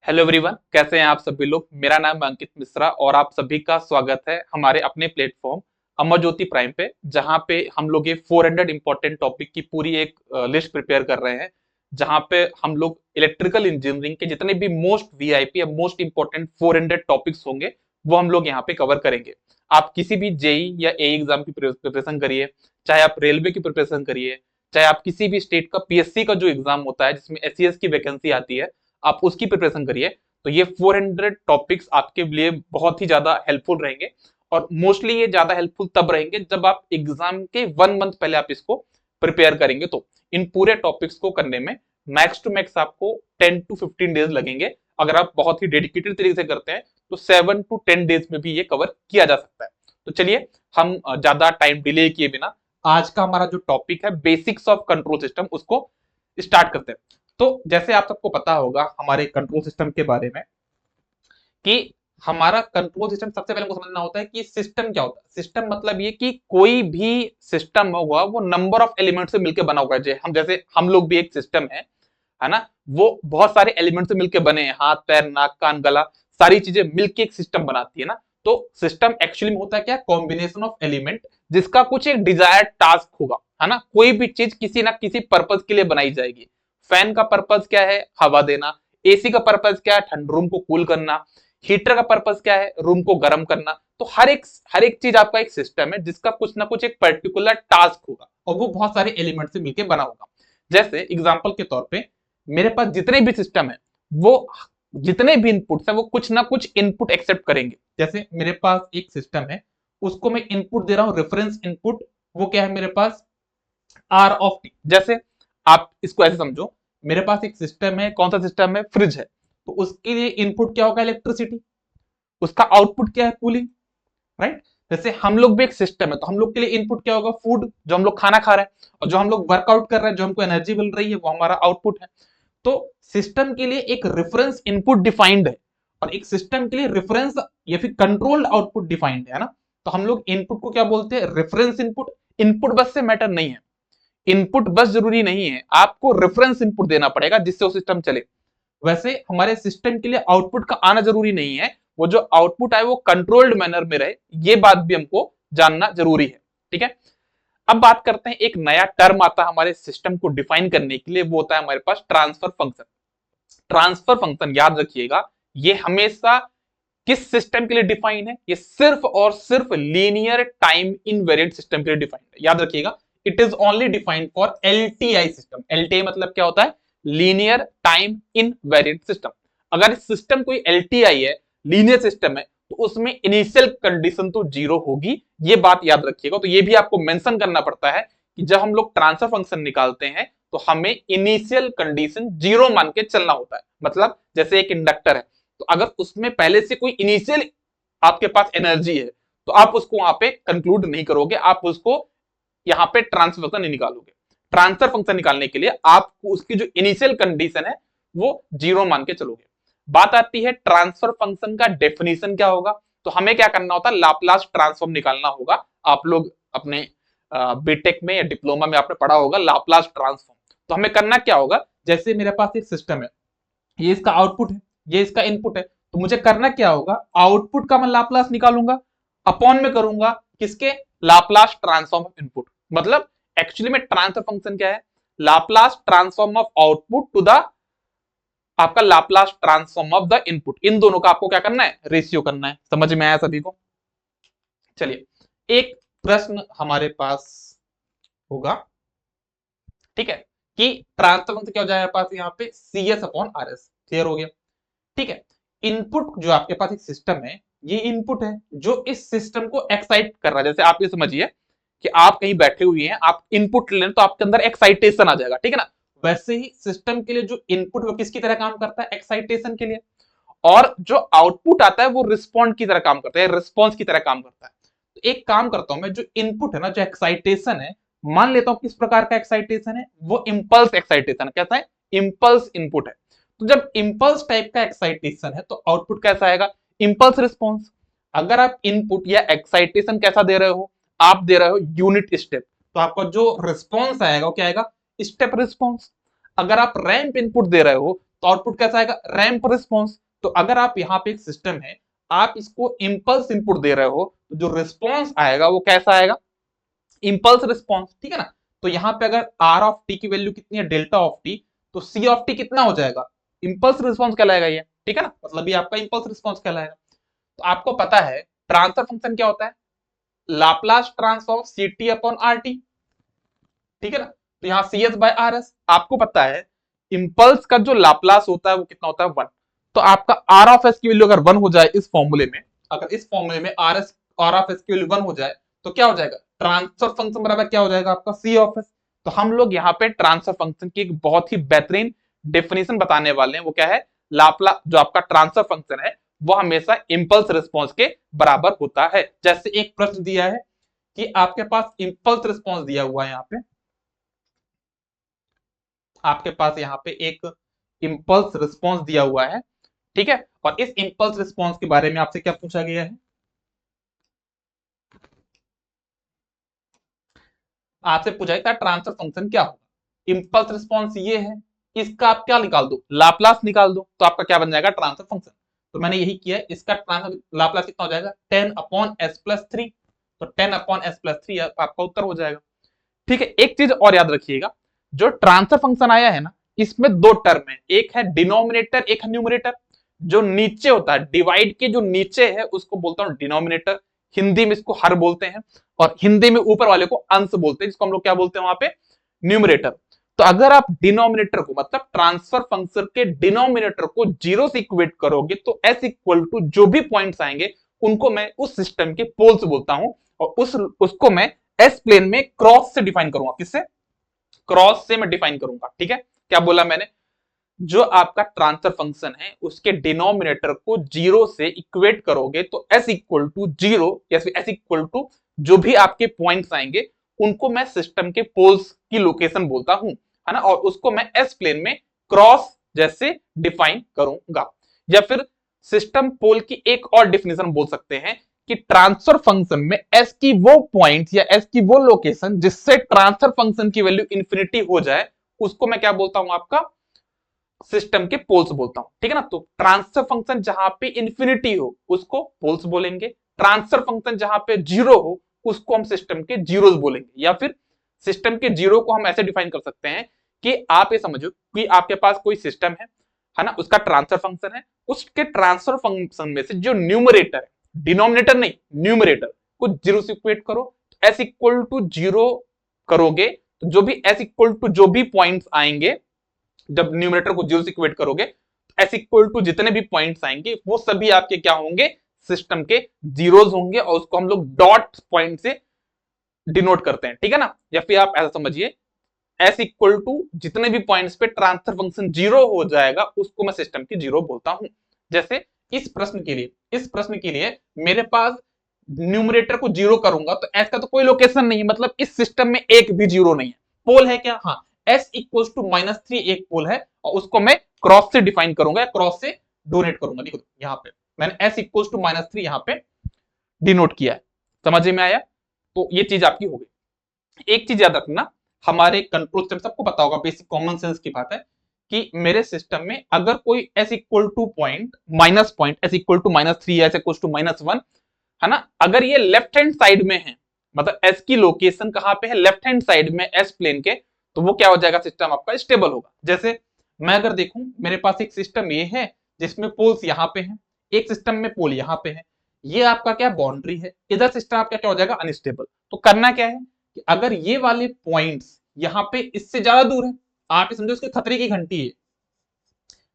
Hello everyone, कैसे हैं आप सभी लोग। मेरा नाम है अंकित मिश्रा और आप सभी का स्वागत है हमारे अपने प्लेटफॉर्म अमर ज्योति प्राइम पे, जहां पे हम लोग ये 400 इंपॉर्टेंट टॉपिक की पूरी एक लिस्ट प्रिपेयर कर रहे हैं। जहां पे हम लोग इलेक्ट्रिकल इंजीनियरिंग के जितने भी मोस्ट वीआईपी या मोस्ट इंपॉर्टेंट 400 टॉपिक्स होंगे वो हम लोग यहाँ पे कवर करेंगे। आप किसी भी जेई या ए एग्जाम की प्रिपरेशन करिए, चाहे आप रेलवे की प्रिपरेशन करिए, चाहे आप किसी भी स्टेट का पीएससी का जो एग्जाम होता है जिसमें एससीएस की वैकेंसी आती है, आप उसकी प्रिपरेशन करिए। तो ये 400 टॉपिक्स आपके लिए बहुत ही ज्यादा हेल्पफुल रहेंगे। और मोस्टली ये ज्यादा हेल्पफुल तब रहेंगे जब आप एग्जाम के 1 मंथ पहले आप इसको प्रिपेयर करेंगे। तो इन पूरे टॉपिक्स को करने में मैक्स टू मैक्स आपको 10 to 15 डेज लगेंगे। अगर आप बहुत ही डेडिकेटेड तरीके से करते हैं तो 7 to 10 डेज में भी ये कवर किया जा सकता है। तो चलिए हम ज्यादा टाइम डिले किए बिना आज का हमारा जो टॉपिक है बेसिक्स ऑफ कंट्रोल सिस्टम उसको स्टार्ट करते हैं। तो जैसे आप सबको पता होगा हमारे कंट्रोल सिस्टम के बारे में कि हमारा कंट्रोल सिस्टम सबसे पहले हमको समझना होता है कि सिस्टम क्या होता है। सिस्टम मतलब ये कि कोई भी सिस्टम होगा वो नंबर ऑफ एलिमेंट से मिलकर बना होगा। जैसे हम लोग भी एक सिस्टम है ना, वो बहुत सारे एलिमेंट से मिलकर बने हैं। हाथ पैर नाक कान गला सारी चीजें मिलकर एक सिस्टम बनाती है ना। तो सिस्टम एक्चुअली में होता है क्या, कॉम्बिनेशन ऑफ एलिमेंट जिसका कुछ एक डिजायर्ड टास्क होगा, है ना। कोई भी चीज किसी ना किसी पर्पज के लिए बनाई जाएगी। फैन का पर्पज क्या है, हवा देना। एसी का पर्पज क्या है, ठंड रूम को कूल करना। हीटर का पर्पज क्या है, रूम को गर्म करना। तो हर एक चीज आपका एक सिस्टम है जिसका कुछ ना कुछ एक पर्टिकुलर टास्क होगा और वो बहुत सारे एलिमेंट से मिलकर बना होगा। जैसे एग्जांपल के तौर पे मेरे पास जितने भी सिस्टम है वो जितने भी इनपुट्स है वो कुछ ना कुछ इनपुट एक्सेप्ट करेंगे। जैसे मेरे पास एक सिस्टम है, उसको मैं इनपुट दे रहा हूं रेफरेंस इनपुट। वो क्या है मेरे पास, आर ऑफ टी। जैसे आप इसको ऐसे समझो, मेरे पास एक सिस्टम है, कौन सा सिस्टम है, फ्रिज है। तो उसके लिए इनपुट क्या होगा, इलेक्ट्रिसिटी। उसका आउटपुट क्या है, कूलिंग, राइट। जैसे हम लोग भी एक सिस्टम है तो हम लोग के लिए इनपुट क्या होगा, फूड, जो हम लोग खाना खा रहे हैं। और जो हम लोग वर्कआउट कर रहे हैं, जो हमको एनर्जी मिल रही है, वो हमारा आउटपुट है। तो सिस्टम के लिए एक रेफरेंस इनपुट डिफाइंड है और एक सिस्टम के लिए रेफरेंस या फिर कंट्रोल्ड आउटपुट डिफाइंड है ना। तो हम लोग इनपुट को क्या बोलते हैं, रेफरेंस इनपुट। इनपुट बस से मैटर नहीं है, इनपुट बस जरूरी नहीं है, आपको रेफरेंस इनपुट देना पड़ेगा जिससे वो सिस्टम चले। वैसे हमारे सिस्टम के लिए आउटपुट का आना जरूरी नहीं है, वो जो आउटपुट आए वो कंट्रोल्ड मैनर में रहे, ये बात भी हमको जानना जरूरी है। ठीक है, अब बात करते हैं, एक नया टर्म आता है हमारे सिस्टम को डिफाइन करने के लिए, वो होता है हमारे पास ट्रांसफर फंक्शन। ट्रांसफर फंक्शन याद रखिएगा, ये हमेशा किस सिस्टम के लिए डिफाइन है, ये सिर्फ और सिर्फ लीनियर टाइम इनवेरिएंट सिस्टम के लिए डिफाइंड है। याद रखिएगा, it is only defined for LTI system. LTI मतलब क्या होता है, लीनियर टाइम इनवेरिएंट सिस्टम। अगर इस सिस्टम कोई एलटीआई है, लीनियर सिस्टम है, तो उसमें इनिशियल कंडीशन तो जीरो होगी, ये बात याद रखिएगा। तो ये भी आपको मेंशन करना पड़ता है कि जब हम लोग ट्रांसफर फंक्शन निकालते हैं तो हमें इनिशियल कंडीशन जीरो मान के चलना होता है। मतलब जैसे एक इंडक्टर है, तो अगर उसमें पहले से कोई इनिशियल आपके पास एनर्जी है तो आप उसको वहां पे कंक्लूड नहीं करोगे, आप उसको यहाँ पे ट्रांसफर फंक्शन नहीं निकालोगे। ट्रांसफर फंक्शन निकालने के लिए आपको उसकी जो इनिशियल कंडीशन है वो जीरो मान के चलोगे। बात आती है ट्रांसफर फंक्शन का डेफिनेशन क्या होगा। तो हमें क्या करना होता है, लाप्लास ट्रांसफॉर्म निकालना होगा। आप लोग अपने बीटेक में या डिप्लोमा में आपने पढ़ा होगा लाप्लास ट्रांसफॉर्म। तो हमें करना क्या होगा, जैसे मेरे पास एक सिस्टम है, ये इसका आउटपुट है, ये इसका इनपुट है, तो मुझे करना क्या होगा, आउटपुट का मैं लाप्लास निकालूंगा, अपॉन में करूंगा किसके, लाप्लास ट्रांसफॉर्म ऑफ इनपुट। मतलब एक्चुअली में ट्रांसफर फंक्शन क्या है, Laplace transform of output to the आपका Laplace transform of the input. इन दोनों का आपको क्या करना है, रेशियो करना है। समझ में आया सभी को। चलिए, एक प्रश्न हमारे पास होगा, ठीक है, कि ट्रांसफर फंक्शन क्या हो जाएगा पास यहाँ पे, C S upon R S. Clear हो गया, ठीक है। इनपुट जो आपके पास एक सिस्टम है, ये इनपुट है जो इस सिस्टम को एक्साइट कर रहा है। जैसे आप ये समझिए कि आप कहीं बैठे हुए हैं, आप इनपुट लें तो आपके अंदर एक्साइटेशन आ जाएगा, ठीक है ना। वैसे ही सिस्टम के लिए जो इनपुट वो किसकी तरह काम करता है, एक्साइटेशन के लिए। और जो आउटपुट आता है वो रिस्पॉन्ड की तरह काम करता है, रिस्पॉन्स की तरह काम करता है। तो एक काम करता हूं मैं, जो इनपुट है ना, जो एक्साइटेशन है, मान लेता हूं किस प्रकार का एक्साइटेशन है, वो इंपल्स एक्साइटेशन है। कैसा है, इंपल्स इनपुट है। तो जब इंपल्स टाइप का एक्साइटेशन है तो आउटपुट कैसा आएगा, इंपल्स रिस्पॉन्स। अगर आप इनपुट या एक्साइटेशन कैसा दे रहे हो, आप दे रहे हो यूनिट स्टेप, तो आपका जो रिस्पॉन्स आएगा वो क्या आएगा, स्टेप रिस्पॉन्स। अगर आप रैंप इनपुट दे रहे हो तो आउटपुट कैसा आएगा, रैंप रिस्पॉन्स। तो अगर आप यहाँ पे एक सिस्टम है, आप इसको इम्पल्स इनपुट दे रहे हो, तो जो रिस्पॉन्स आएगा वो कैसा आएगा, इम्पल्स रिस्पॉन्स, ठीक है ना। तो यहाँ पे अगर आर ऑफ टी की वैल्यू कितनी है, डेल्टा ऑफ टी, तो सी ऑफ टी कितना हो जाएगा, इम्पल्स रिस्पॉन्स कहलाएगा ये, ठीक है ना, मतलब ये आपका इम्पल्स रिस्पॉन्स कहलाएगा। तो आपको पता है ट्रांसफर फंक्शन क्या होता है, Laplace transform C T upon R T, ठीक है ना। तो यहाँ C S by R S, आपको पता है इम्पल्स का जो लाप्लास होता है वो कितना होता है, 1। तो आपका आर ऑफ एस की वैल्यू अगर 1 हो जाए इस फॉर्मूले में, अगर इस फॉर्मूले में आर ऑफ एस की वैल्यू 1 हो जाए, तो क्या हो जाएगा, ट्रांसफर फंक्शन बराबर क्या हो जाएगा आपका, सी ऑफ एस। तो हम लोग यहाँ पे ट्रांसफर फंक्शन की एक बहुत ही बेहतरीन डेफिनेशन बताने वाले हैं, वो क्या है, लाप्लास, जो आपका ट्रांसफर फंक्शन है वो हमेशा इंपल्स रिस्पॉन्स के बराबर होता है। जैसे एक प्रश्न दिया है कि आपके पास इंपल्स रिस्पॉन्स दिया हुआ है, यहाँ पे आपके पास यहाँ पे एक इंपल्स रिस्पॉन्स दिया हुआ है, ठीक है, और इस इंपल्स रिस्पॉन्स के बारे में आपसे क्या पूछा गया है, आपसे पूछा था ट्रांसफर फंक्शन क्या होगा, इंपल्स रिस्पॉन्स ये है, इसका आप क्या निकाल दो, लाप्लास निकाल दो, तो आपका क्या बन जाएगा, ट्रांसफर फंक्शन। तो मैंने यही किया है, इसका ट्रांसफर लाप्लास कितना हो जाएगा, 10 अपॉन एस प्लस 3, तो 10 अपॉन एस प्लस 3 आपका उत्तर हो जाएगा, ठीक है। एक चीज और याद रखिएगा, जो ट्रांसफर फंक्शन आया है ना, इसमें दो टर्म है, एक है डिनोमिनेटर, एक है न्यूमरेटर। जो न्यूमरेटर होता है, डिवाइड के जो नीचे है उसको बोलता हूं डिनोमिनेटर, हिंदी में इसको हर बोलते हैं, और हिंदी में ऊपर वाले को अंश बोलते हैं, जिसको हम लोग क्या बोलते हैं वहां पे, न्यूमरेटर। तो अगर आप डिनोमिनेटर को, मतलब ट्रांसफर फंक्शन के डिनोमिनेटर को 0 से इक्वेट करोगे, तो एस इक्वल टू जो भी पॉइंट्स आएंगे उनको मैं उस सिस्टम के पोल्स बोलता हूं, और उसको मैं एस प्लेन में क्रॉस से डिफाइन करूंगा, किससे, क्रॉस से मैं डिफाइन करूंगा, ठीक है। क्या बोला मैंने, जो आपका ट्रांसफर फंक्शन है उसके डिनोमिनेटर को 0 से इक्वेट करोगे, तो s इक्वल टू 0 या फिर s इक्वल टू जो भी आपके पॉइंट्स आएंगे उनको मैं सिस्टम के पोल्स की लोकेशन बोलता हूं, है ना, और उसको मैं एस प्लेन में क्रॉस जैसे डिफाइन करूंगा। या फिर सिस्टम पोल की एक और डिफिनेशन बोल सकते हैं कि ट्रांसफर फंक्शन में एस की वो पॉइंट या एस की वो लोकेशन जिससे ट्रांसफर फंक्शन की वैल्यू इंफिनिटी हो जाए, उसको मैं क्या बोलता हूं, आपका सिस्टम के पोल्स बोलता हूं, ठीक है ना। तो ट्रांसफर फंक्शन जहां पे इंफिनिटी हो उसको पोल्स बोलेंगे, ट्रांसफर फंक्शन जहां पे 0 हो उसको हम सिस्टम के जीरोस बोलेंगे। या फिर सिस्टम के जीरो को हम ऐसे डिफाइन कर सकते हैं कि आप ये समझो कि आपके पास कोई सिस्टम है ना, उसका ट्रांसफर फंक्शन है, उसके ट्रांसफर फंक्शन में से जो न्यूमरेटर है, डिनोमिनेटर नहीं, न्यूमरेटर को 0 से इक्वेट करो, एस इक्वल टू 0 करोगे, तो जो भी एस इक्वल टू जो भी पॉइंट्स आएंगे, जब न्यूमरेटर को 0 से इक्वेट करोगे, एस इक्वल टू जितने भी पॉइंट्स आएंगे वो सभी आपके क्या होंगे, सिस्टम के जीरोस होंगे, और उसको हम लोग डॉट पॉइंट से डिनोट करते हैं, ठीक है ना। या फिर आप ऐसा समझिए, एस इक्वल टू जितने भी पॉइंट्स पे ट्रांसफर फंक्शन 0 हो जाएगा उसको मैं सिस्टम की 0 बोलता हूं। जैसे इस प्रश्न के लिए मेरे पास न्यूमरेटर को 0 करूंगा, तो एस का तो कोई लोकेशन नहीं है, मतलब इस सिस्टम में एक भी 0 नहीं है। पोल है क्या, हाँ, एस इक्वल टू -3 एक पोल है, और उसको मैं क्रॉस से डिफाइन करूंगा, क्रॉस से डोनेट करूंगा। देखो यहाँ पे मैंने एस इक्वल टू -3 यहाँ पे डिनोट किया है, समझ में आया। तो ये चीज आपकी हो गई। एक चीज याद रखना, हमारे कंट्रोल सिस्टम सबको पता होगा, बेसिक कॉमन सेंस की बात है कि मेरे सिस्टम में अगर कोई S equal to point, minus point S equal to -3 S equal to -1, है ना, अगर ये लेफ्ट हैंड साइड में है, मतलब एस की लोकेशन कहां पे है, लेफ्ट हैंड साइड में एस प्लेन के, तो वो क्या हो जाएगा, सिस्टम आपका स्टेबल होगा। जैसे मैं अगर देखूं, मेरे पास एक सिस्टम ये है जिसमें पोल्स यहां पे हैं, एक सिस्टम में पोल यहां पे है, ये आपका क्या बाउंड्री है, इधर सिस्टम आपका क्या हो जाएगा, अनस्टेबल। तो करना क्या है कि अगर ये वाले पॉइंट्स यहाँ पे इससे ज्यादा दूर है, आप समझो इसके खतरे की घंटी है,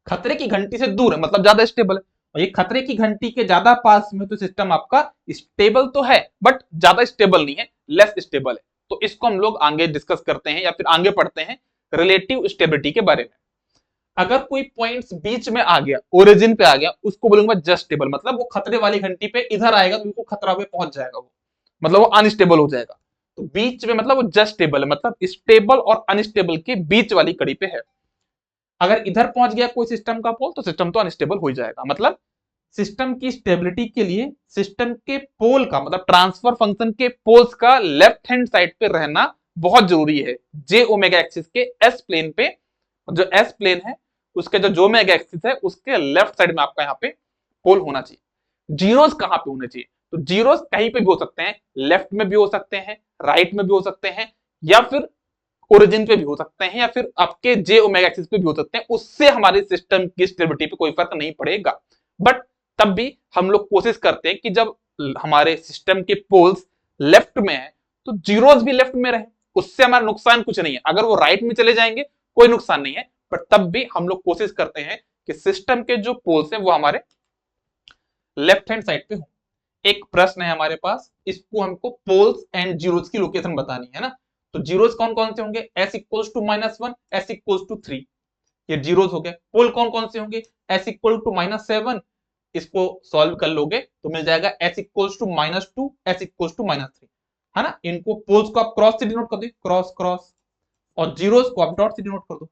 खतरे की घंटी से दूर है मतलब ज्यादा स्टेबल है, और ये खतरे की घंटी के ज्यादा पास में, तो सिस्टम आपका स्टेबल तो है बट ज्यादा स्टेबल नहीं है, लेस स्टेबल है। तो इसको हम लोग आगे डिस्कस करते हैं या फिर आगे पढ़ते हैं रिलेटिव स्टेबिलिटी के बारे में। अगर कोई पॉइंट्स बीच में आ गया, ओरिजिन पे आ गया, उसको बोलूंगा जस्ट स्टेबल, मतलब वो खतरे वाली घंटी पे इधर आएगा तो उनको खतरा पे पहुंच जाएगा, वो मतलब वो अनस्टेबल हो जाएगा। तो बीच में मतलब वो जस्ट स्टेबल है, मतलब स्टेबल और अनस्टेबल के बीच वाली कड़ी पे है। अगर इधर पहुंच गया कोई सिस्टम का पोल, तो सिस्टम तो अनस्टेबल हो जाएगा। मतलब सिस्टम की स्टेबिलिटी के लिए सिस्टम के पोल का, मतलब ट्रांसफर फंक्शन के पोल्स का लेफ्ट हैंड साइड पे रहना बहुत जरूरी है, जे ओमेगा एक्सिस के एस प्लेन पे। जो एस प्लेन है उसके जो मेगा एक्सिस है उसके लेफ्ट साइड में आपका यहाँ पे पोल होना चाहिए। जीरोस कहाँ पे होने चाहिए? तो जीरोस कहीं पे भी हो सकते हैं, लेफ्ट में भी हो सकते हैं, राइट में भी हो सकते हैं, या फिर ओरिजिन पे भी हो सकते हैं, या फिर आपके जे ओमेगा एक्सिस पे भी हो सकते हैं। उससे हमारे सिस्टम की स्टेबिलिटी पे कोई फर्क नहीं पड़ेगा। बट तब भी हम लोग कोशिश करते हैं कि जब हमारे सिस्टम के पोल्स लेफ्ट में है तो जीरोस भी लेफ्ट में रहे, उससे हमारा नुकसान कुछ नहीं है। अगर वो राइट में चले जाएंगे कोई नुकसान नहीं है, पर तब भी हम लोग कोशिश करते हैं कि सिस्टम के जो पोल्स हैं वो हमारे लेफ्ट हैंड साइड पे हो। एक प्रश्न है हमारे पास, इसको हमको पोल्स एंड जीरोस की लोकेशन बतानी है ना। तो जीरोस कौन कौन से होंगे? s equals to -1, s equals to 3, ये जीरोस हो गए। पोल कौन कौन से होंगे? s इक्वल टू -7, इसको सॉल्व कर लोगे तो मिल जाएगा s equals to -2, s equals to -3, है ना। इनको पोल्स को आप क्रॉस से डिनोट कर दो, क्रॉस क्रॉस, और जीरोस को आप डॉट से डिनोट कर दो।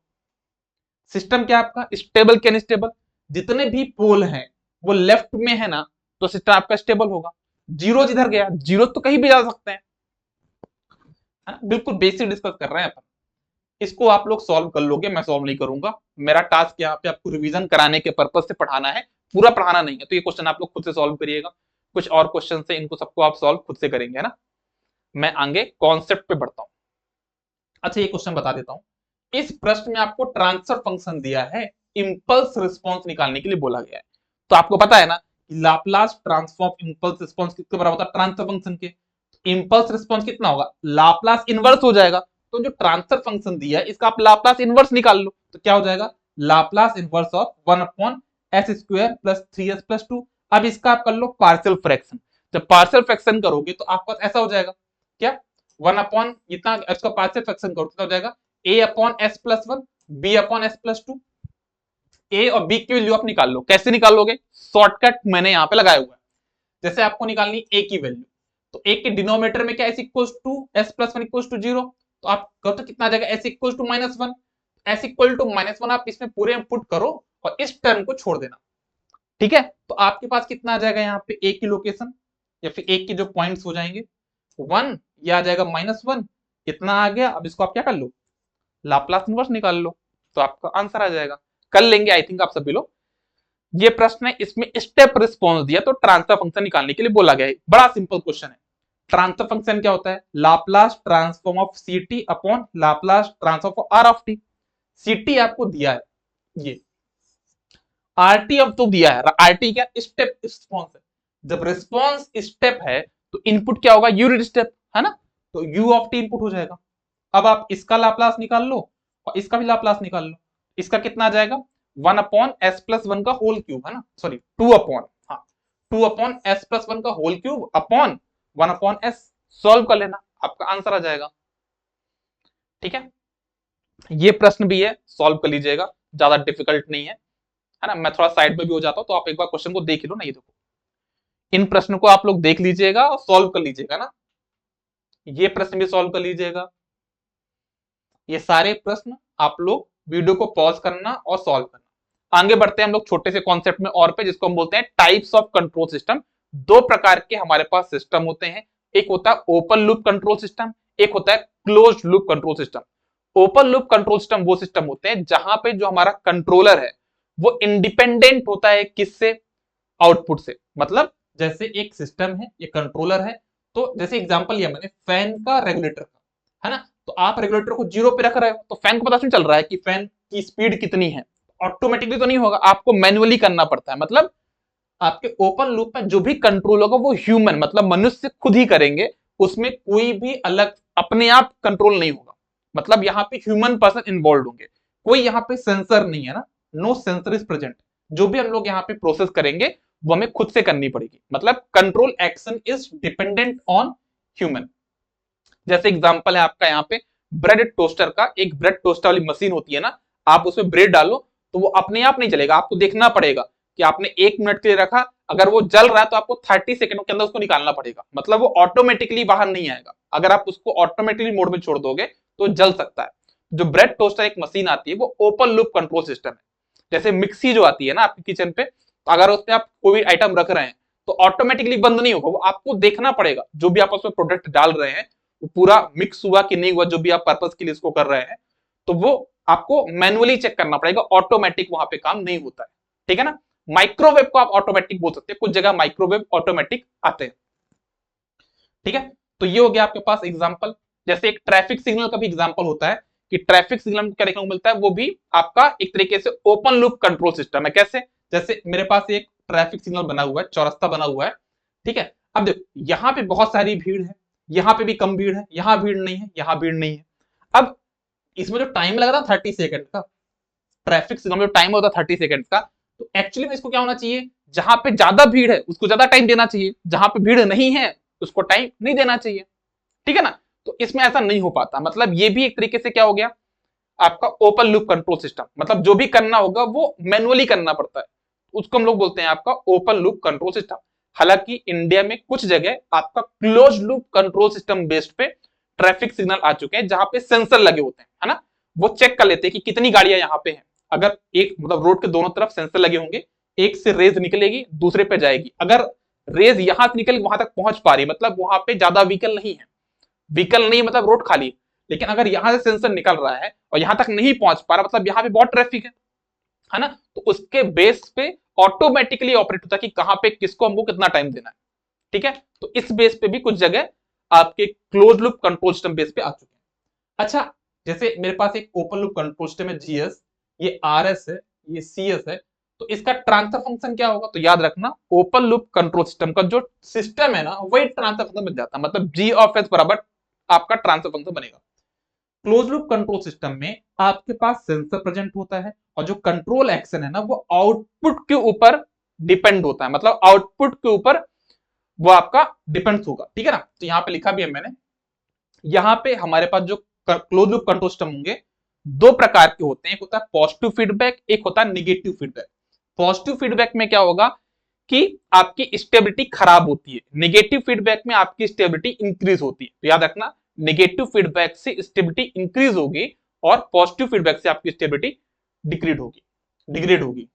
सिस्टम क्या आपका स्टेबल क्या अनस्टेबल? जितने भी पोल हैं वो लेफ्ट में है ना, तो सिस्टम आपका स्टेबल होगा। जीरो इधर गया, जीरो तो कहीं भी जा सकते हैं, बिल्कुल बेसिक डिस्कस कर रहे हैं अपन। इसको आप लोग सॉल्व कर लोगे, मैं सॉल्व नहीं करूंगा। मेरा टास्क यहाँ पे आपको रिवीजन कराने के पर्पज से पढ़ाना है, पूरा पढ़ाना नहीं है। तो ये क्वेश्चन आप लोग खुद से सॉल्व करिएगा। कुछ और क्वेश्चन से इनको सबको आप सॉल्व खुद से करेंगे, है ना। मैं आगे कॉन्सेप्ट पे बढ़ता हूं। अच्छा, ये क्वेश्चन बता देता हूं। इस प्रश्न में आपको ट्रांसफर फंक्शन दिया है, इंपल्स रिस्पॉन्स निकालने के लिए बोला गया है। तो आपको पता है ना कि लाप्लास ट्रांसफॉर्म इंपल्स रिस्पॉन्स किसके बराबर होता है? ट्रांसफर फंक्शन के। इंपल्स रिस्पॉन्स कितना होगा? लाप्लास इनवर्स हो जाएगा। तो जो ट्रांसफर फंक्शन दिया है इसका आप लाप्लास इनवर्स निकाल लो, तो क्या हो जाएगा? Laplace inverse of 1/s² plus 3s+2। अब इसका आप कर लो पार्शियल फ्रैक्शन। जब पार्शियल फ्रैक्शन करोगे तो आपका ऐसा हो जाएगा, क्या 1 इतना, इसका पार्शियल फ्रैक्शन करो तो हो जाएगा a/s+1 b/s+2। ए और बी की वैल्यू आप निकाल लो। कैसे निकालोगे? शॉर्टकट मैंने यहां पे लगाया हुआ है। जैसे आपको निकालनी ए की वैल्यू, तो ए के डिनोमिनेटर में क्या s equals to s+1 equals to 0, तो आप कहो तो कितना आ जाएगा? s equals to -1। s equal to -1 आप इसमें पूरे में पुट करो और इस टर्म को छोड़ देना, ठीक है। तो आपके पास कितना आ जाएगा यहाँ पे ए की लोकेशन, या फिर ए के जो पॉइंट्स हो जाएंगे 1, ये आ जाएगा -1, इतना आ गया। अब इसको आप क्या कर लो? लाप्लास इनवर्स निकाल लो, तो आपका आंसर आ जाएगा। कर लेंगे आई थिंक आप सभी लोग। ये प्रश्न है, इसमें स्टेप रिस्पॉन्स दिया तो ट्रांसफर फंक्शन निकालने के लिए बोला गया है। बड़ा सिंपल क्वेश्चन है। ट्रांसफर फंक्शन क्या होता है? Laplace transform of ct upon Laplace transform of r of t। ct आपको दिया है, ये rt अब तो दिया है। rt क्या? स्टेप रिस्पॉन्स है। जब रिस्पॉन्स स्टेप है तो इनपुट क्या होगा? यूनिट स्टेप, है ना। तो u ऑफ t इनपुट हो जाएगा। अब आप इसका लाप्लास निकाल लो और इसका भी लाप्लास निकाल लो। इसका कितना आ जाएगा? 1/s+1 का होल क्यूब, है ना, सॉरी 2/s+1 का whole cube upon 1/s। Solve कर लेना, आपका आंसर आ जाएगा, ठीक है। ये प्रश्न भी है, सॉल्व कर लीजिएगा, ज्यादा डिफिकल्ट नहीं है ना। मैं थोड़ा साइड में भी हो जाता हूं तो आप एक बार क्वेश्चन को देख लो ना। ये देखो, इन प्रश्न को आप लोग देख लीजिएगा और सॉल्व कर लीजिएगा ना। ये प्रश्न भी सॉल्व कर लीजिएगा। ये सारे प्रश्न आप लोग वीडियो को पॉज करना और सॉल्व करना। आगे बढ़ते हैं हम लोग छोटे से कॉन्सेप्ट में और पे, जिसको हम बोलते हैं टाइप्स ऑफ कंट्रोल सिस्टम। दो प्रकार के हमारे पास सिस्टम होते हैं, एक होता है ओपन लूप कंट्रोल सिस्टम, एक होता है closed loop control system. Open loop control system वो सिस्टम होते हैं जहां पे जो हमारा कंट्रोलर है वो इंडिपेंडेंट होता है किससे? आउटपुट से। मतलब जैसे एक सिस्टम है, ये कंट्रोलर है, तो जैसे एग्जांपल लिया मैंने फैन का, रेगुलेटर का, है ना। तो आप रेगुलेटर को 0 पे रख रहे हो तो फैन को पता नहीं चल रहा है कि फैन की स्पीड कितनी है? ऑटोमेटिकली तो नहीं होगा, आपको मैन्युअली करना पड़ता है। मतलब आपके ओपन लूप में जो भी कंट्रोल होगा वो ह्यूमन, मतलब मनुष्य खुद ही करेंगे, उसमें कोई भी अलग अपने आप कंट्रोल नहीं होगा। मतलब यहाँ पे ह्यूमन पर्सन इन्वॉल्व होंगे, कोई यहाँ पे सेंसर नहीं है ना, नो सेंसर इज प्रेजेंट। जो भी हम लोग यहाँ पे प्रोसेस करेंगे वो हमें खुद से करनी पड़ेगी। मतलब control action is dependent on human. जैसे एग्जांपल है आपका यहाँ पे ब्रेड टोस्टर का, एक ब्रेड टोस्टर वाली मशीन होती है ना, आप उसमें ब्रेड डालो तो वो अपने आप नहीं चलेगा, आपको देखना पड़ेगा कि आपने 1 मिनट के लिए रखा, अगर वो जल रहा है तो आपको 30 सेकंड के अंदर उसको निकालना पड़ेगा। मतलब वो ऑटोमेटिकली बाहर नहीं आएगा। अगर आप उसको ऑटोमेटिकली मोड में छोड़ दोगे तो जल सकता है। जो ब्रेड टोस्टर एक मशीन आती है वो ओपन लूप कंट्रोल सिस्टम है। जैसे मिक्सी जो आती है ना आपके किचन पे, तो अगर उसमें आप कोई भी आइटम रख रहे हैं तो ऑटोमेटिकली बंद नहीं होगा, वो आपको देखना पड़ेगा। जो भी आप उसमें प्रोडक्ट डाल रहे हैं वो पूरा मिक्स हुआ कि नहीं हुआ, जो भी आप पर्पस के लिए इसको कर रहे हैं, तो वो आपको मैनुअली चेक करना पड़ेगा, ऑटोमेटिक वहां पे काम नहीं होता है, ठीक है ना। माइक्रोवेव को आप ऑटोमेटिक बोल सकते हैं, कुछ जगह माइक्रोवेव ऑटोमेटिक आते हैं, ठीक है। तो ये हो गया आपके पास एग्जांपल। जैसे एक ट्रैफिक सिग्नल का भी एग्जांपल होता है कि ट्रैफिक सिग्नल में क्या देखने को मिलता है, वो भी आपका एक तरीके से ओपन लूप कंट्रोल सिस्टम है। कैसे? जैसे मेरे पास एक ट्रैफिक सिग्नल बना हुआ है, चौरस्ता बना हुआ है, ठीक है। अब देखो यहाँ पे बहुत सारी भीड़ है, यहाँ पे भी कम भीड़ है, यहाँ भीड़ नहीं है, यहाँ भीड़ नहीं है। अब इसमें जो टाइम लग रहा है 30 सेकंड का, ट्रैफिक सिग्नल में जो टाइम होता है 30 सेकंड का, तो एक्चुअली में इसको क्या होना चाहिए, जहां पे ज्यादा भीड़ है उसको ज्यादा टाइम देना चाहिए, जहां पे भीड़ नहीं है उसको टाइम नहीं देना चाहिए, ठीक है ना। तो इसमें ऐसा नहीं हो पाता, मतलब ये भी एक तरीके से क्या हो गया आपका ओपन लूप कंट्रोल सिस्टम, मतलब जो भी करना होगा वो मैनुअली करना पड़ता है, उसको हम लोग बोलते हैं आपका ओपन लूप कंट्रोल सिस्टम। हालांकि इंडिया में कुछ जगह आपका close loop control system based पे ट्रैफिक सिग्नल आ चुके हैं, जहां पे सेंसर लगे होते हैं, है ना। वो चेक कर लेते हैं कि कितनी गाड़ियां यहाँ पे हैं। अगर एक मतलब रोड के दोनों तरफ सेंसर लगे होंगे, एक से रेज निकलेगी दूसरे पे जाएगी, अगर रेज यहां से निकल वहां तक पहुंच पा रही, मतलब वहां पे ज्यादा व्हीकल नहीं है, व्हीकल नहीं मतलब रोड खाली। लेकिन अगर यहां से सेंसर निकल रहा है और यहां तक नहीं पहुंच पा रहा, मतलब यहां पे बहुत ट्रैफिक है ना, तो उसके बेस पे ऑटोमेटिकली ऑपरेट होता है कि कहां पे किसको हमको कितना टाइम देना है, ठीक है। तो इस बेस पे भी कुछ जगह आपके close loop control system base पे आ चुके हैं। अच्छा, जैसे मेरे पास एक ओपन लूप कंट्रोल सिस्टम है जीएस, ये आरएस है, ये सीएस है, तो इसका ट्रांसफर फंक्शन क्या होगा, तो याद रखना ओपन लूप कंट्रोल सिस्टम का जो सिस्टम है ना वही ट्रांसफर फंक्शन बन जाता है, मतलब जी ऑफ एस बराबर आपका ट्रांसफर फंक्शन बनेगा। क्लोज लूप कंट्रोल सिस्टम में आपके पास सेंसर प्रेजेंट होता है और जो कंट्रोल एक्शन है ना वो आउटपुट के ऊपर डिपेंड होता है, मतलब आउटपुट के ऊपर वो आपका डिपेंड होगा, ठीक है ना। तो यहां पे लिखा भी है मैंने, यहां पे हमारे पास जो क्लोज लूप कंट्रोल सिस्टम होंगे दो प्रकार के होते हैं, एक होता है पॉजिटिव फीडबैक, एक होता है निगेटिव फीडबैक। पॉजिटिव फीडबैक में क्या होगा कि आपकी स्टेबिलिटी खराब होती है, नेगेटिव फीडबैक में आपकी स्टेबिलिटी इंक्रीज होती है। तो याद रखना नेगेटिव फीडबैक से स्टेबिलिटी इंक्रीज होगी और पॉजिटिव फीडबैक से आपकी स्टेबिलिटी डिग्रेड होगी।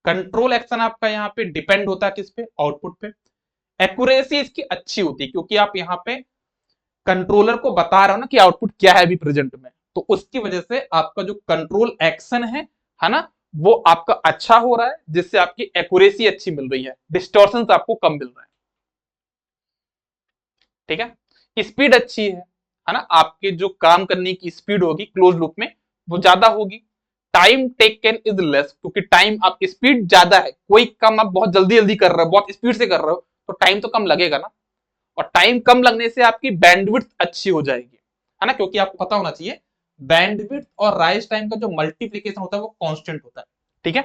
कंट्रोल एक्शन आपका यहाँ पे डिपेंड होता है किस पे, आउटपुट पे। एक्यूरेसी इसकी अच्छी होती है क्योंकि आप यहाँ पे कंट्रोलर को बता रहे हो ना कि आउटपुट क्या है अभी प्रेजेंट में, तो उसकी वजह से आपका जो कंट्रोल एक्शन है ना, वो आपका अच्छा हो रहा है, जिससे आपकी एक्यूरेसी अच्छी मिल रही है, डिस्टॉर्शन आपको कम मिल रहा है, ठीक है। स्पीड अच्छी है ना, आपके जो काम करने की स्पीड होगी क्लोज लूप में वो ज्यादा होगी। टाइम टेकन इज लेस, क्योंकि टाइम आप स्पीड ज्यादा है, कोई काम आप बहुत जल्दी जल्दी कर रहे हो, बहुत स्पीड से कर रहे हो, तो टाइम तो कम लगेगा ना, और टाइम कम लगने से आपकी बैंडविड्थ अच्छी हो जाएगी, है ना, क्योंकि आपको पता होना चाहिए बैंडविड्थ और राइज टाइम का जो मल्टीप्लीकेशन होता है वो कांस्टेंट होता है, ठीक है।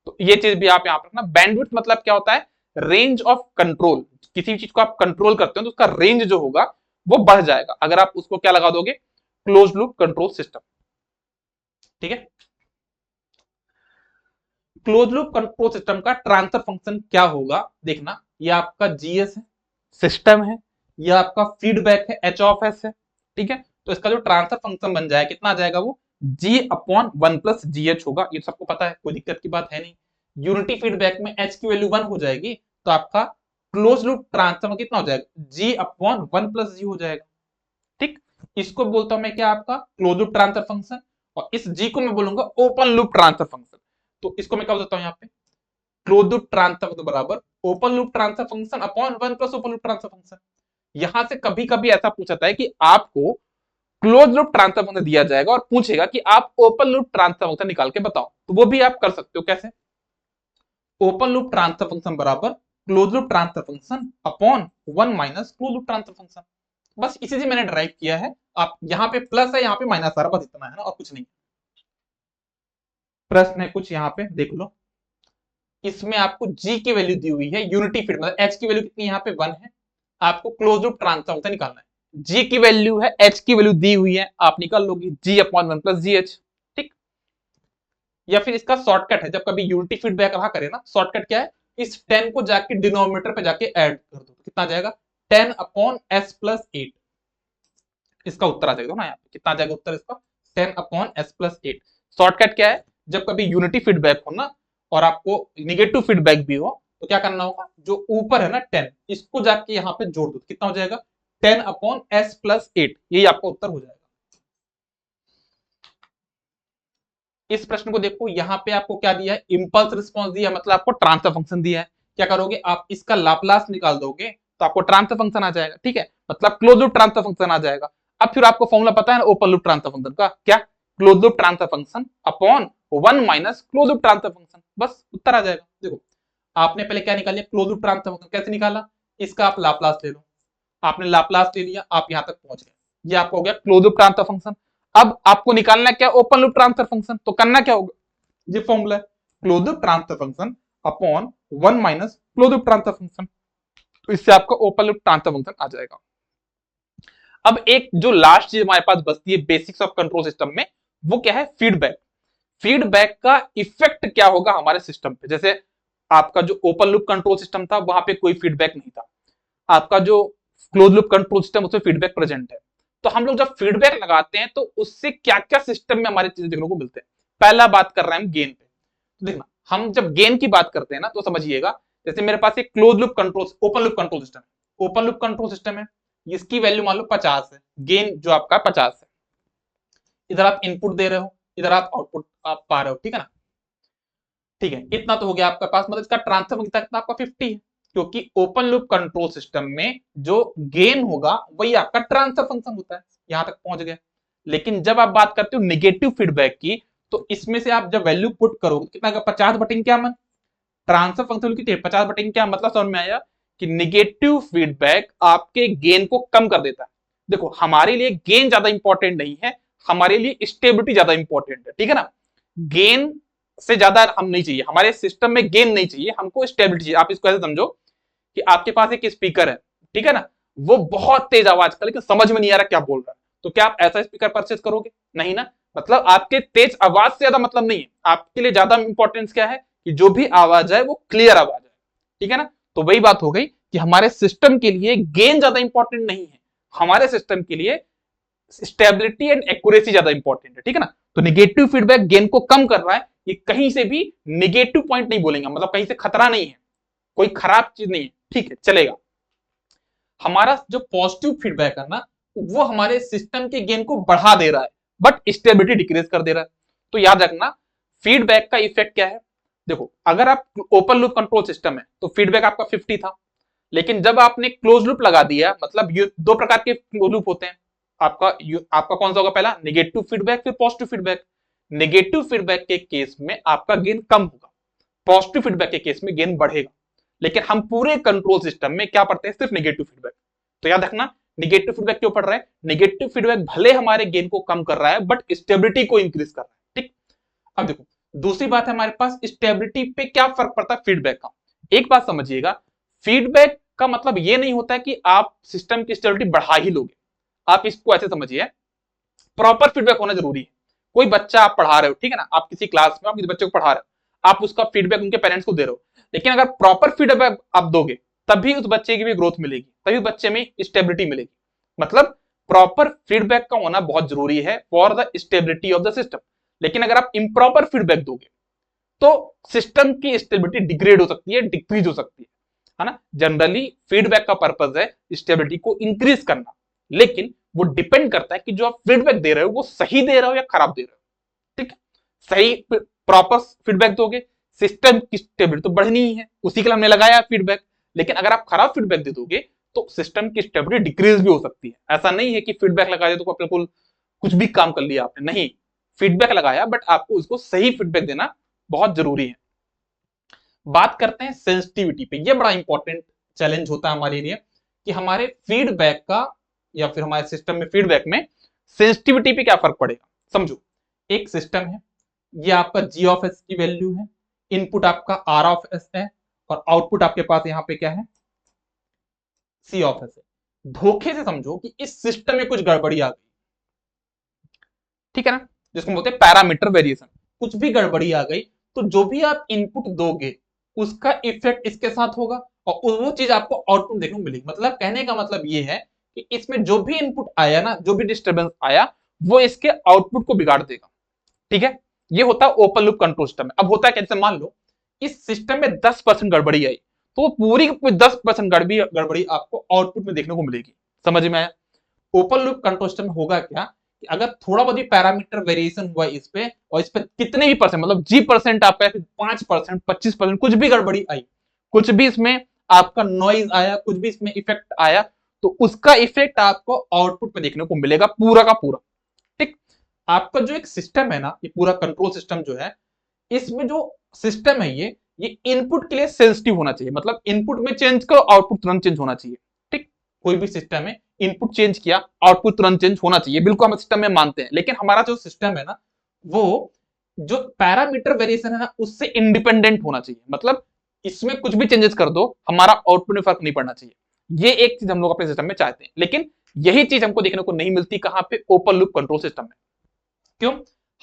तो ये चीज भी आप यहां पर रखना। बैंडविड्थ मतलब क्या होता है, रेंज ऑफ कंट्रोल, किसी भी चीज को आप कंट्रोल करते हो तो उसका रेंज जो होगा वो बढ़ जाएगा अगर आप उसको क्या लगा दोगे, क्लोज लूप कंट्रोल सिस्टम, ठीक है। क्लोज लूप कंट्रोल सिस्टम का ट्रांसफर फंक्शन क्या होगा देखना, ये आपका जीएस है, सिस्टम है, ये आपका फीडबैक है, एच ऑफ एस है, ठीक है। तो इसका जो ट्रांसफर फंक्शन बन जाएगा कितना आ जाएगा, वो G upon one plus G H होगा, ये सबको पता है, कोई दिक्कत की बात है नहीं। यूनिटी फीडबैक में एच की वैल्यू 1 हो जाएगी, तो आपका क्लोज लूप ट्रांसफर कितना हो जाएगा, जी अपॉन वन प्लस जी हो जाएगा, ठीक। इसको बोलता हूं मैं क्या, आपका क्लोज लूप ट्रांसफर फंक्शन, और इस जी को मैं बोलूंगा ओपन लूप ट्रांसफर फंक्शन। तो इसको मैं क्या बोलता हूं यहाँ पे, क्लोज लूप ट्रांसफर तो बराबर open loop transfer function upon one plus open loop transfer function. यहां से कभी कभी ऐसा पूछा है कि आपको क्लोज लूप ट्रांसफर फंक्शन दिया जाएगा और पूछेगा कि आप ओपन लूप ट्रांसफर फंक्शन निकाल के बताओ, तो वो भी आप कर सकते हो। कैसे, ओपन लूप ट्रांसफर फंक्शन बराबर close loop transfer function upon one minus close loop transfer function. बस इसी से मैंने ड्राइव किया है, आप यहाँ पे प्लस है यहाँ पे माइनस आ रहा, बस इतना है ना, और कुछ नहीं। प्रश्न है कुछ यहाँ पे देख लो, इसमें आपको जी की वैल्यू दी हुई है, यूनिटी फीड मतलब एच की वैल्यू कितनी यहाँ पे 1 है, आपको क्लोज लूप ट्रांसफर फंक्शन निकालना है। जी की वैल्यू है, एच की वैल्यू दी हुई है, आप निकाल लोगे G upon one plus G H, ठीक। या फिर इसका शॉर्टकट है, जब कभी यूनिटी फीडबैक रहा करे ना, शॉर्टकट क्या है, इस 10 को जाके डिनोमिनेटर पे जाके ऐड कर दो, तो कितना आ जाएगा 10 अपॉन एस प्लस 8, इसका उत्तर आ जाएगा ना, यहाँ पे कितना आ जाएगा उत्तर इसका 10 अपॉन एस प्लस 8। शॉर्टकट क्या है, जब कभी यूनिटी फीडबैक हो ना और आपको निगेटिव फीडबैक भी हो, तो क्या करना होगा, जो ऊपर है ना 10, इसको जाके यहाँ पे जोड़ दो, कितना हो जाएगा 10 अपॉन एस प्लस 8, यही आपका उत्तर हो जाएगा। इस प्रश्न को देखो, यहाँ पे आपको क्या दिया है, इंपल्स रिस्पॉन्स दिया, मतलब आपको ट्रांसफर फंक्शन दिया है। क्या करोगे आप, इसका लाप्लास निकाल दोगे तो आपको ट्रांसफर फंक्शन आ जाएगा, ठीक है, मतलब क्लोज लूप ट्रांसफर फंक्शन आ जाएगा। अब फिर आपको फॉर्मूला पता है ना ओपन लूप ट्रांसफर फंक्शन का, क्या, close loop transfer function upon 1 minus close loop transfer function, बस उत्तर आ जाएगा। देखो आपने पहले क्या निकाल लिया, क्लोज लूप ट्रांसफर फंक्शन, कैसे निकाला, इसका आप लाप्लास ले लो, आपने लाप्लास ले लिया, आप यहां तक पहुंच गए, ये आपको हो गया क्लोज लूप ट्रांसफर फंक्शन। अब आपको निकालना क्या, ओपन लूप ट्रांसफर फंक्शन, तो करना क्या होगा, ये फॉर्मूला है close loop transfer function upon 1 minus close loop transfer function, तो इससे आपका ओपन लूप ट्रांसफर फंक्शन आ जाएगा। अब एक जो लास्ट चीज हमारे पास बचती है बेसिक्स ऑफ कंट्रोल सिस्टम में, वो क्या है, फीडबैक। फीडबैक का इफेक्ट क्या होगा हमारे सिस्टम पे, जैसे आपका जो ओपन लूप कंट्रोल सिस्टम था वहां पे कोई फीडबैक नहीं था, आपका जो क्लोज लूप कंट्रोल सिस्टम उसमें फीडबैक प्रेजेंट है। तो हम लोग जब फीडबैक लगाते हैं तो उससे क्या क्या सिस्टम में हमारी चीजें देखने को मिलते हैं। पहला बात कर रहे हैं हम गेन पे, तो देखना हम जब गेन की बात करते हैं ना तो समझिएगा, जैसे मेरे पास एक close loop control open loop control system है, ओपन लूप कंट्रोल सिस्टम है, इसकी वैल्यू मान लो 50 है, गेन जो आपका 50 है, इधर आप इनपुट दे रहे हो, इधर आप आउटपुट आप पा रहे हो, ठीक है ना, ठीक है, इतना तो हो गया आपका पास, मतलब इसका ट्रांसफर फंक्शन तक आपका 50 है, क्योंकि ओपन लूप कंट्रोल सिस्टम में जो गेन होगा वही आपका ट्रांसफर फंक्शन होता है, यहां तक पहुंच गए। लेकिन जब आप बात करते हो नेगेटिव फीडबैक की, तो इसमें से आप जब वैल्यू पुट करोगे कितना, 50 बटिंग क्या, मन ट्रांसफर फंक्शन कितनी है 50 बटिंग क्या, मतलब समझ में आया कि नेगेटिव फीडबैक आपके गेन को कम कर देता है। देखो हमारे लिए गेन ज्यादा इंपॉर्टेंट नहीं है, हमारे लिए स्टेबिलिटी ज्यादा इंपॉर्टेंट है, ठीक है ना, गेन से ज्यादा हम नहीं चाहिए, हमारे सिस्टम में गेन नहीं चाहिए, हमको स्टेबिलिटी चाहिए। आप इसको ऐसे समझो कि आपके पास एक स्पीकर है, ठीक है ना, वो बहुत तेज आवाज का, लेकिन समझ में नहीं आ रहा क्या बोल रहा है, तो क्या आप ऐसा स्पीकर परचेज करोगे, नहीं ना, मतलब आपके तेज आवाज से ज्यादा मतलब नहीं है, आपके लिए ज्यादा इंपॉर्टेंस क्या है कि जो भी आवाज है वो क्लियर आवाज है, ठीक है ना। तो वही बात हो गई कि हमारे सिस्टम के लिए गेन ज्यादा इंपॉर्टेंट नहीं है, हमारे सिस्टम के लिए स्टेबिलिटी एंड एक्यूरेसी ज्यादा इंपॉर्टेंट है, ठीक है ना। तो नेगेटिव फीडबैक गेन को कम कर रहा है, ये कहीं से भी नेगेटिव पॉइंट नहीं बोलेंगे, मतलब कहीं से खतरा नहीं है, कोई खराब चीज नहीं है, ठीक है चलेगा। हमारा जो पॉजिटिव फीडबैक है ना, वो हमारे सिस्टम के गेन को बढ़ा दे रहा है, बट स्टेबिलिटी डिक्रीज कर दे रहा है। तो याद रखना फीडबैक का इफेक्ट क्या है, देखो अगर आप ओपन लूप कंट्रोल सिस्टम है तो फीडबैक आपका 50 था, लेकिन जब आपने क्लोज लूप लगा दिया, मतलब ये दो प्रकार के क्लोज लूप होते हैं, आपका कौन सा होगा, पहला नेगेटिव फीडबैक फिर पॉजिटिव फीडबैक। नेगेटिव फीडबैक के केस में आपका गेन कम होगा, पॉजिटिव फीडबैक के केस में गेन बढ़ेगा, लेकिन हम पूरे कंट्रोल सिस्टम में क्या पढ़ते हैं, सिर्फ नेगेटिव फीडबैक। तो याद रखना नेगेटिव फीडबैक क्यों पढ़ रहे हैं, नेगेटिव फीडबैक भले हमारे गेन को कम कर रहा है बट स्टेबिलिटी को इंक्रीज कर रहा है, ठीक। अब देखो दूसरी बात है, हमारे पास स्टेबिलिटी पे क्या फर्क पड़ता है फीडबैक का। एक बात समझिएगा, फीडबैक का मतलब ये नहीं होता है कि आप सिस्टम की स्टेबिलिटी बढ़ा ही लोगे, आप इसको ऐसे समझिए, प्रॉपर फीडबैक होना जरूरी है। कोई बच्चा आप पढ़ा रहे हो, ठीक है ना, आप किसी क्लास में आप किसी बच्चे को पढ़ा रहे हो, आप उसका फीडबैक उनके पेरेंट्स को दे रहे हो, लेकिन अगर प्रॉपर फीडबैक आप दोगे तभी उस बच्चे की भी ग्रोथ मिलेगी, तभी बच्चे में स्टेबिलिटी मिलेगी। मतलब प्रॉपर फीडबैक का होना बहुत जरूरी है for the stability of the system. लेकिन अगर आप इम्प्रॉपर फीडबैक दोगे तो सिस्टम की स्टेबिलिटी डिग्रेड हो सकती है, डिक्रीज हो सकती है ना। जनरली फीडबैक का पर्पज है स्टेबिलिटी को इंक्रीज करना, लेकिन वो डिपेंड करता है कि जो आप फीडबैक दे रहे हो वो सही दे रहे हो या खराब दे रहे हो, ठीक है। सही प्रॉपर फीडबैक दोगे सिस्टम की स्टेबिलिटी तो बढ़नी ही है, उसी के लिए हमने लगाया फीडबैक। लेकिन अगर आप खराब फीडबैक दे दोगे तो सिस्टम की स्टेबिलिटी डिक्रीज भी हो सकती है। ऐसा नहीं है कि फीडबैक लगा दे तो बिल्कुल कुछ भी काम कर लिया आपने, नहीं, फीडबैक लगाया बट आपको उसको सही फीडबैक देना बहुत जरूरी है। बात करते हैं सेंसिटिविटी पे, ये बड़ा इंपॉर्टेंट चैलेंज होता है हमारे लिए कि हमारे फीडबैक का या फिर हमारे सिस्टम में फीडबैक में सेंसिटिविटी पे क्या फर्क पड़ेगा। समझो एक सिस्टम है, ये आपका जी ऑफ एस की वैल्यू है, इनपुट आपका आर ऑफ एस है और आउटपुट आपके पास यहां पे क्या है, सी ऑफ एस है। धोखे से समझो कि इस सिस्टम में कुछ गड़बड़ी आ गई, ठीक है ना, जिसको बोलते हैं पैरामीटर वेरिएशन, कुछ भी गड़बड़ी आ गई तो जो भी आप इनपुट दोगे उसका इफेक्ट इसके साथ होगा और वो चीज आपको आउटपुट देखने को मिलेगी। मतलब कहने का मतलब ये है कि इसमें जो भी इनपुट आया ना, जो भी डिस्टर्बेंस आया वो इसके आउटपुट को बिगाड़ देगा, ठीक है। ये होता है ओपन लूप कंट्रोल सिस्टम में। अब होता है कैसे, मान लो इस सिस्टम में 10% गड़बड़ी आई तो पूरी 10% गड़बड़ी आपको आउटपुट में देखने को मिलेगी। समझ में आया। ओपन लूप कंट्रोल सिस्टम में होगा क्या कि अगर थोड़ा बहुत भी पैरामीटर वेरिएशन हुआ इस पे, और इस पे कितने भी परसेंट, मतलब जी% आप 5%, 25%, कुछ भी गड़बड़ी आई, कुछ भी इसमें आपका नॉइज आया, कुछ भी इसमें इफेक्ट आया, तो उसका इफेक्ट आपको आउटपुट पे देखने को मिलेगा पूरा का पूरा। ठीक, आपका जो एक सिस्टम है ना, ये पूरा कंट्रोल सिस्टम जो है, इसमें जो सिस्टम है ये इनपुट के लिए सेंसिटिव होना चाहिए, मतलब इनपुट में चेंज करो आउटपुट तुरंत चेंज होना चाहिए। ठीक, कोई भी सिस्टम है, इनपुट चेंज किया आउटपुट तुरंत चेंज होना चाहिए, बिल्कुल हम सिस्टम में मानते हैं। लेकिन हमारा जो सिस्टम है ना, वो जो पैरामीटर वेरिएशन है ना, उससे इंडिपेंडेंट होना चाहिए, मतलब इसमें कुछ भी चेंजेस कर दो, हमारा आउटपुट में फर्क नहीं पड़ना चाहिए। ये एक चीज हम लोग अपने सिस्टम में चाहते हैं, लेकिन यही चीज हमको देखने को नहीं मिलती कहां पे, ओपन लूप कंट्रोल सिस्टम में। क्यों?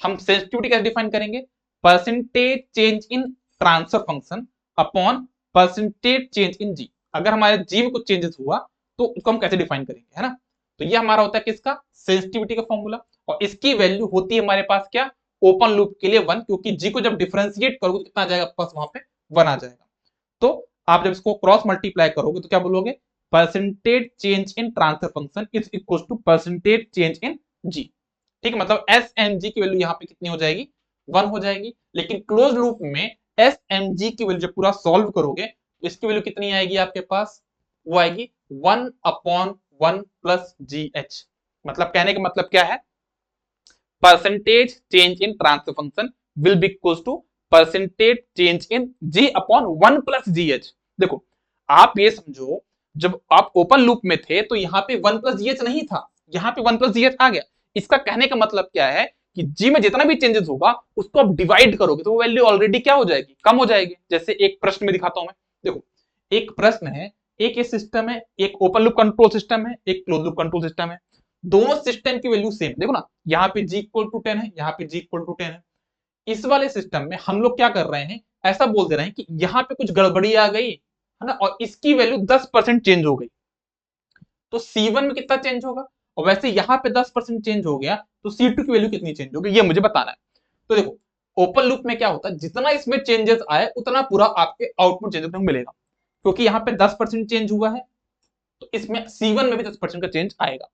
हम सेंसिटिविटी कैसे डिफाइन करेंगे? Percentage change in transfer function upon percentage change in G. अगर हमारे जी में कुछ चेंजेस हुआ तो उसको हम कैसे डिफाइन करेंगे, है ना? तो ये हमारा होता है किसका, सेंसिटिविटी का फॉर्मूला, और इसकी वैल्यू होती है हमारे पास क्या, ओपन लूप के लिए 1, क्योंकि जी को जब डिफरेंशिएट करोगे तो कितना आ जाएगा आपके पास, वहां पे 1 आ जाएगा। तो आप जब इसको क्रॉस मल्टीप्लाई करोगे तो क्या बोलोगे, percentage change in transfer function is equal to percentage change in G. ठीक है, मतलब एस एम जी की वैल्यू यहाँ पे कितनी हो जाएगी, 1 हो जाएगी। लेकिन क्लोज लूप में एस एम जी की वैल्यू जब पूरा सॉल्व करोगे तो इसकी वैल्यू कितनी आएगी आपके पास, वो आएगी 1/1 प्लस जी एच। मतलब कहने का मतलब क्या है, percentage change in transfer function will be equal to percentage change in G upon 1 plus G H. देखो आप ये समझो, जब आप ओपन लूप में थे तो यहाँ पे 1 प्लस जी एच नहीं था, यहाँ पे 1 प्लस जी एच आ गया। इसका कहने का मतलब क्या है कि जी में जितना भी चेंजेस होगा उसको आप डिवाइड करोगे तो वो वैल्यू ऑलरेडी क्या हो जाएगी, कम हो जाएगी। जैसे एक प्रश्न में दिखाता हूं मैं, देखो एक प्रश्न है, एक ये सिस्टम है, एक ओपन लूप कंट्रोल सिस्टम है, एक क्लोज लूप कंट्रोल सिस्टम है, दोनों सिस्टम की वैल्यू सेम। देखो ना, यहाँ पे जी इक्वल टू 10 है, यहाँ पे जी इक्वल टू 10 है। इस वाले सिस्टम में हम लोग क्या कर रहे हैं, ऐसा बोल दे रहे हैं कि यहाँ पे कुछ गड़बड़ी आ गई है ना, और इसकी वैल्यू 10% चेंज हो गई, तो C1 में कितना चेंज होगा, और वैसे यहाँ पे 10% चेंज हो गया तो C2 की वैल्यू कितनी चेंज होगी, ये मुझे बताना है। तो देखो ओपन लूप में क्या होता है, जितना इसमें चेंजेस आए उतना पूरा आपके आउटपुट चेंज मिलेगा, क्योंकि यहाँ पे 10% चेंज हुआ है तो इसमें C1 में भी 10% का चेंज आएगा।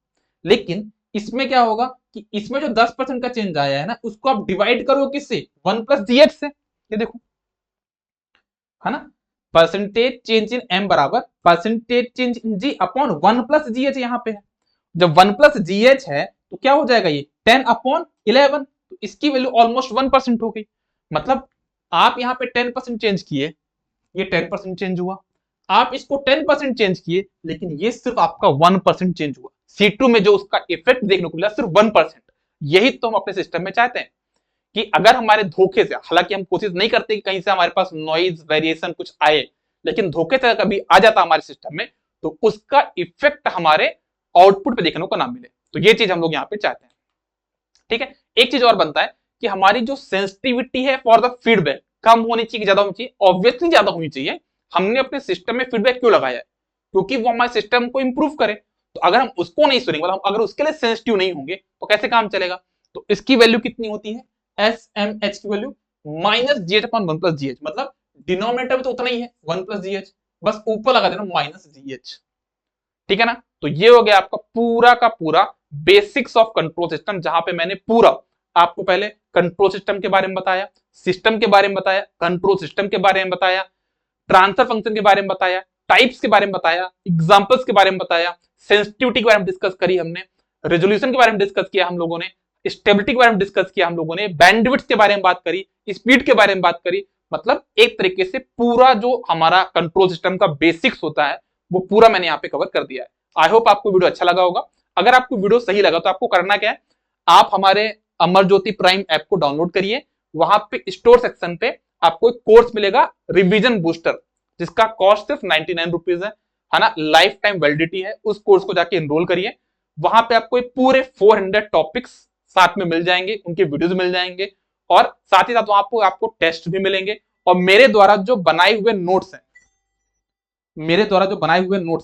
लेकिन इसमें क्या होगा कि इसमें जो 10% का चेंज आया है ना, उसको आप डिवाइड करो किससे, 1 प्लस जी एच से। ये देखो, है ना, परसेंटेज चेंज इन एम बराबर percentage change in G upon 1 plus G H यहाँ पे है। जब 1 प्लस जी एच है तो क्या हो जाएगा, ये 10/11, तो इसकी वैल्यू ऑलमोस्ट 1% हो गई। मतलब आप यहाँ पे 10% चेंज किए, ये 10% चेंज हुआ, आप इसको 10% चेंज किए, लेकिन ये सिर्फ आपका 1% चेंज हुआ। C2 में जो उसका इफेक्ट देखने को मिला सिर्फ 1%। यही तो हम अपने सिस्टम में चाहते हैं कि अगर हमारे धोखे से, हालांकि हम कोशिश नहीं करते कि कहीं से हमारे पास नॉइज वेरिएशन कुछ आए, लेकिन धोखे से कभी आ जाता हमारे सिस्टम में तो उसका इफेक्ट हमारे आउटपुट पे देखने को ना मिले। तो ये चीज हम लोग यहाँ पे चाहते हैं। ठीक है, एक चीज और बनता है कि हमारी जो सेंसिटिविटी है फॉर द फीडबैक कम होनी चाहिए, ज्यादा होनी चाहिए, ऑब्वियसली ज्यादा होनी चाहिए। हमने अपने सिस्टम में फीडबैक क्यों लगाया है, क्योंकि वो हमारे सिस्टम को इंप्रूव करे। तो अगर हम उसको नहीं सुनेंगे, मतलब अगर उसके लिए सेंसिटिव नहीं होंगे तो कैसे काम चलेगा। तो इसकी वैल्यू कितनी होती है, एस एम एच की वैल्यू माइनस जी H upon 1 plus G H, मतलब डिनोमिनेटर में तो उतना ही है 1 प्लस जी एच, बस ऊपर लगा देना माइनस जी एच। ठीक है ना, तो ये हो गया आपका पूरा का पूरा बेसिक्स ऑफ कंट्रोल सिस्टम, जहां पे मैंने पूरा आपको पहले कंट्रोल सिस्टम के बारे में बताया, सिस्टम के बारे में बताया, कंट्रोल सिस्टम के बारे में बताया, ट्रांसफर फंक्शन के बारे में बताया, टाइप्स के बारे में बताया, एग्जांपल्स के बारे में बताया, सेंसिटिविटी के बारे में डिस्कस करी हमने, रेजोल्यूशन के बारे में डिस्कस किया हम लोगों ने, स्टेबिलिटी के बारे में डिस्कस किया हम लोगों ने, बैंडविड्थ के बारे में बात करी, स्पीड के बारे में बात करी। मतलब एक तरीके से पूरा जो हमारा कंट्रोल सिस्टम का बेसिक्स होता है वो पूरा मैंने यहाँ पे कवर कर दिया है। आई होप आपको वीडियो अच्छा लगा होगा। अगर आपको वीडियो सही लगा तो आपको करना क्या है, आप हमारे अमर ज्योति प्राइम ऐप को डाउनलोड करिए, वहां पे स्टोर सेक्शन पे आपको एक कोर्स मिलेगा रिवीजन बूस्टर, जिसका कॉस्ट सिर्फ 99 रुपीज है ना, लाइफ टाइम वैलिडिटी है। उस कोर्स को जाके एनरोल करिए, वहां पे आपको पूरे 400 टॉपिक्स साथ में मिल जाएंगे, उनके वीडियोस मिल जाएंगे, और साथ ही साथ वहां पर आपको टेस्ट भी मिलेंगे, और मेरे द्वारा जो बनाए हुए नोट्स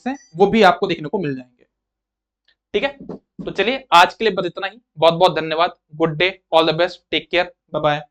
हैं, वो भी आपको देखने को मिल जाएंगे। ठीक है, तो चलिए आज के लिए बस इतना ही। बहुत बहुत धन्यवाद। Good day, all the best, take care, bye bye.